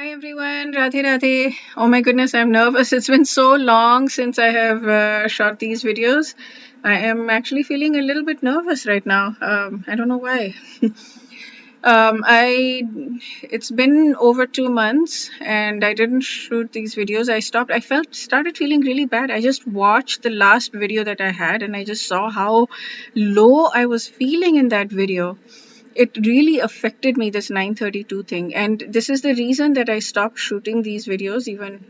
Hi everyone, Radhe Radhe. Oh my goodness, I'm nervous. It's been so long since I have shot these videos. I am actually feeling a little bit nervous right now. I don't know why. I It's been over 2 months and I didn't shoot these videos. I stopped. I started feeling really bad. I just watched the last video that I had and I just saw how low I was feeling in that video. It really affected me, this 932 thing, and this is the reason that I stopped shooting these videos even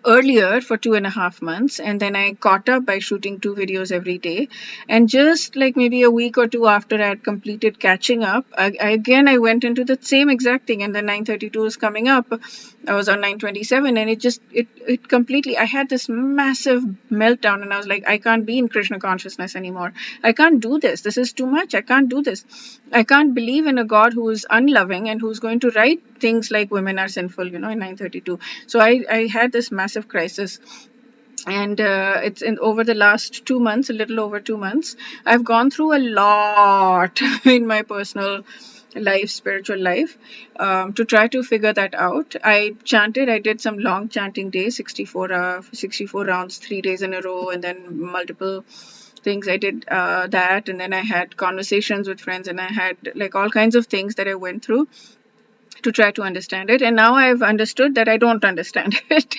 earlier for 2.5 months, and then I caught up by shooting 2 videos every day. And just like maybe a week or two after I had completed catching up, I went into the same exact thing, and then 932 was coming up. I was on 927, and it completely, I had this massive meltdown, and I was like, I can't be in Krishna consciousness anymore. I can't do this. This is too much. I can't do this. I can't believe in a God who is unloving and who's going to write things like women are sinful, in 932. So I had this massive crisis. And it's in over the last 2 months, a little over 2 months, I've gone through a lot in my personal life, spiritual life, to try to figure that out. I chanted. I did some long chanting days, 64 rounds, 3 days in a row, and then multiple things. I did that, and then I had conversations with friends, and I had like all kinds of things that I went through to try to understand it. And now I've understood that I don't understand it.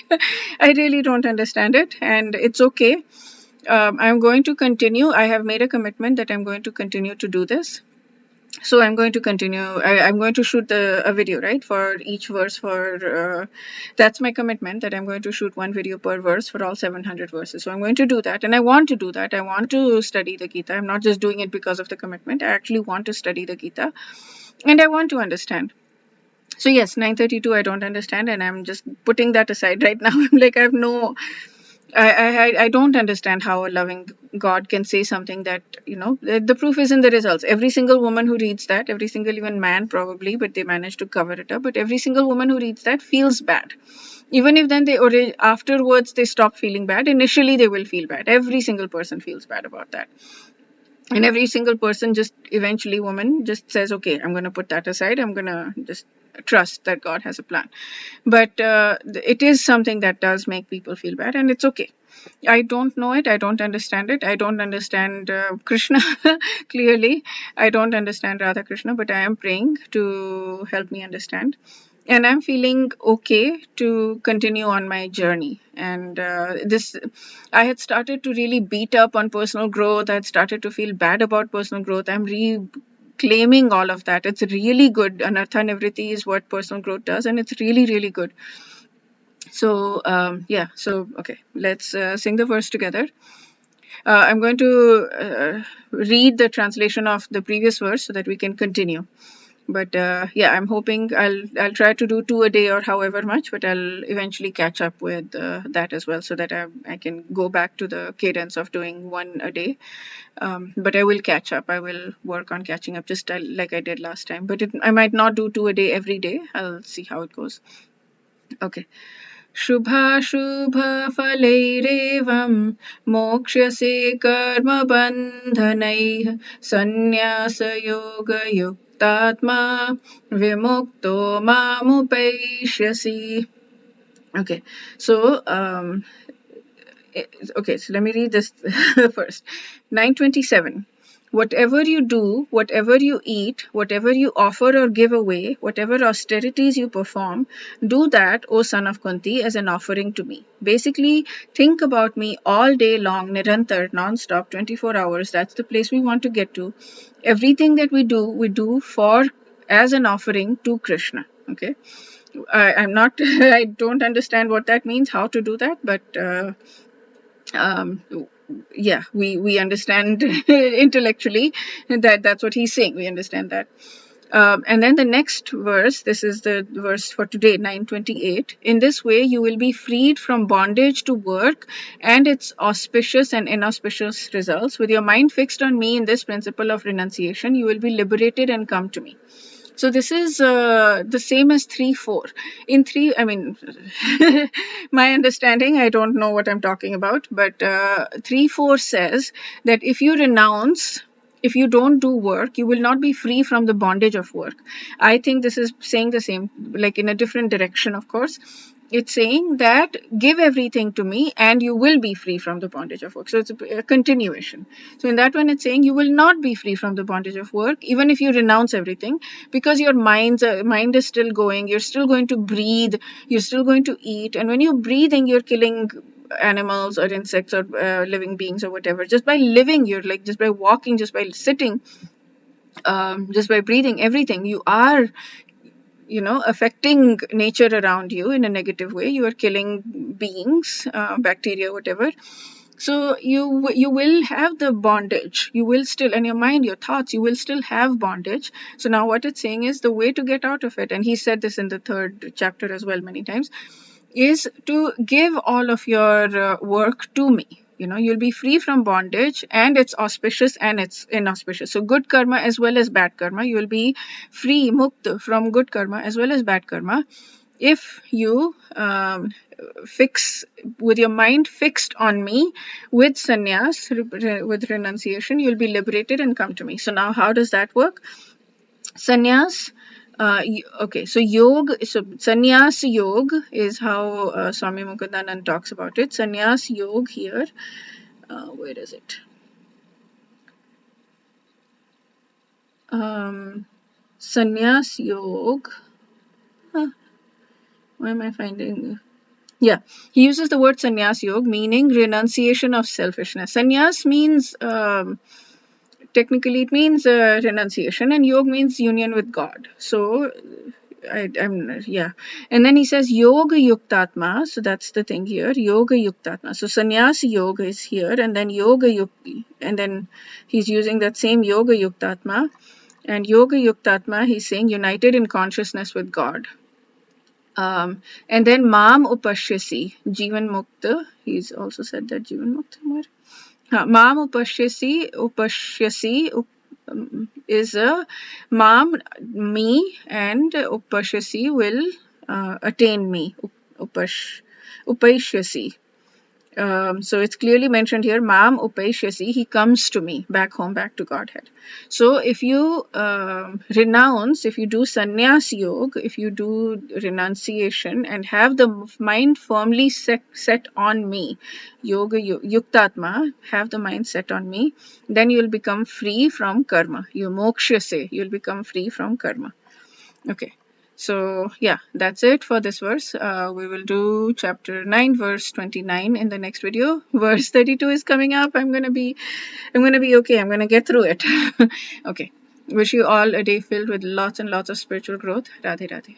I really don't understand it, and it's okay. I'm going to continue. I have made a commitment that I'm going to continue to do this. So I'm going to continue. I'm going to shoot a video, right, for each verse. That's my commitment, that I'm going to shoot one video per verse for all 700 verses. So I'm going to do that, and I want to do that. I want to study the Gita. I'm not just doing it because of the commitment. I actually want to study the Gita, and I want to understand. So yes, 932 I don't understand, and I'm just putting that aside right now. I'm like, I don't understand how a loving God can say something that, the proof is in the results. Every single woman who reads that, every single even man probably, but they manage to cover it up, but every single woman who reads that feels bad. Even if then afterwards they stop feeling bad, initially they will feel bad. Every single person feels bad about that. And every single person just eventually, woman just says, okay, I'm going to put that aside. I'm going to just trust that God has a plan. But it is something that does make people feel bad, and it's okay. I don't know it. I don't understand it. I don't understand Krishna clearly. I don't understand Radha Krishna, but I am praying to help me understand. And I'm feeling okay to continue on my journey. And I had started to really beat up on personal growth. I had started to feel bad about personal growth. I'm reclaiming all of that. It's really good. Anartha Nivriti is what personal growth does, and it's really, really good. So, So, okay, let's sing the verse together. I'm going to read the translation of the previous verse so that we can continue. But I'm hoping I'll try to do 2 a day or however much, but I'll eventually catch up with that as well, so that I can go back to the cadence of doing 1 a day. But I will catch up. I will work on catching up, just like I did last time. But I might not do 2 a day every day. I'll see how it goes. Okay. शुभाशुभफलैरेवं मोक्ष्यसे कर्मबन्धनैः सन्न्यासयोगयुक्तात्मा विमुक्तो मामुपैष्यसि. Okay, so let me read this first. 927. Whatever you do, whatever you eat, whatever you offer or give away, whatever austerities you perform, do that, O son of Kunti, as an offering to me. Basically, think about me all day long, nirantar, non-stop, 24 hours. That's the place we want to get to. Everything that we do as an offering to Krishna. Okay. I'm not, I don't understand what that means, how to do that, but we understand intellectually that's what he's saying. We understand that. And then the next verse, this is the verse for today, 928. In this way, you will be freed from bondage to work and its auspicious and inauspicious results. With your mind fixed on me in this principle of renunciation, you will be liberated and come to me. So this is the same as 3-4. In 3, I mean, my understanding, I don't know what I'm talking about, but 3-4 says that if you renounce if you don't do work, you will not be free from the bondage of work. I think this is saying the same, like in a different direction, of course. It's saying that give everything to me and you will be free from the bondage of work. So it's a continuation. So in that one, it's saying you will not be free from the bondage of work, even if you renounce everything, because your mind is still going. You're still going to breathe. You're still going to eat. And when you're breathing, you're killing animals or insects or living beings or whatever. Just by living, you're like, just by walking, just by sitting, just by breathing, everything, you are, affecting nature around you in a negative way. You are killing beings, bacteria, whatever. So you will have the bondage. You will still, and your mind, your thoughts, you will still have bondage. So now what it's saying is the way to get out of it, and he said this in the 3rd chapter as well many times, is to give all of your work to me. You'll be free from bondage, and it's auspicious and it's inauspicious. So good karma as well as bad karma, you will be free, mukta, from good karma as well as bad karma, if you fix with your mind fixed on me with sannyas, with renunciation. You'll be liberated and come to me. So now how does that work? Sannyas, okay, so sannyas yoga is how Swami Mukundanand talks about it. Sannyas yoga here, where is it? Sannyas yoga, why am I finding? Yeah, he uses the word sannyas yoga, meaning renunciation of selfishness. Sannyas means, technically it means renunciation, and yoga means union with God. So yeah. And then he says yoga yuktatma. So that's the thing here, yoga yuktatma. So sannyas yoga is here, and then yoga yukti, and then he's using that same yoga yuktatma. And yoga yuktatma, he's saying united in consciousness with God. And then mam upashyasi, jivan mukta. He's also said that jivan mukta. Mam upashyasi is a mam, me, and upashyasi will attain me. Upashyasi. So it's clearly mentioned here, Mam Upaishyasi, he comes to me, back home, back to Godhead. So if you renounce, if you do sannyas yoga, if you do renunciation and have the mind firmly set on me, yoga yuktatma, have the mind set on me, then you'll become free from karma. You mokshase, you'll become free from karma. Okay. So yeah, that's it for this verse. We will do chapter 9, verse 29 in the next video. Verse 32 is coming up. I'm gonna be okay. I'm gonna get through it. Okay. Wish you all a day filled with lots and lots of spiritual growth. Radhe Radhe.